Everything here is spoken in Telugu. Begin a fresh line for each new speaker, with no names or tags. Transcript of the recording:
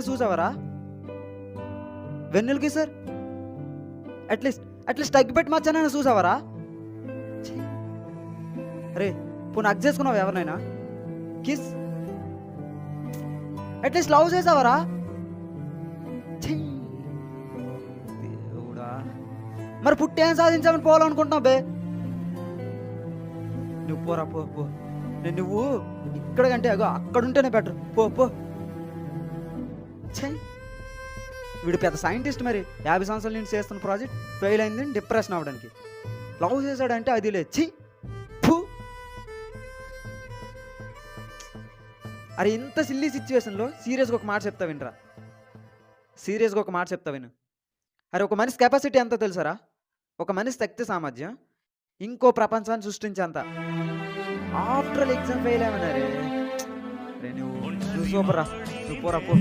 చూసావరా? వెన్నెలకి సార్ అట్లీస్ట్ తగ్గిపెట్టి మచ్చనైనా చూసావరా? అరే పోనీ హగ్ చేసుకున్నావు ఎవరినైనా? కిస్ అట్లీస్ట్ లవ్ చేసావరా? దేవుడా, మరి పుట్టి ఏం సాధించామని పోవాలనుకుంటున్నావు బే? నువ్వు పోరా, పో. నువ్వు ఇక్కడ కంటే అగో అక్కడుంటేనే బెటర్. పో. వీడు పెద్ద సైంటిస్ట్, మరి 50 సంవత్సరాల నుంచి చేస్తున్న ప్రాజెక్ట్ ఫెయిల్ అయింది డిప్రెషన్ అవ్వడానికి. లవ్ చేశాడంటే అది లేచి అరే ఇంత సిల్లీ సిచ్యువేషన్లో సీరియస్గా ఒక మాట చెప్తా వినరా. విను. అరే ఒక మనిషి కెపాసిటీ ఎంతో తెలుసారా? ఒక మనిషి శక్తి సామర్థ్యం ఇంకో ప్రపంచాన్ని సృష్టించేంత. ఆఫ్టర్ ఎగ్జామ్ ఫెయిల్ అయ్యామన్నారే. నువ్వు సూపర్ రా, నువ్వు పోరా పో.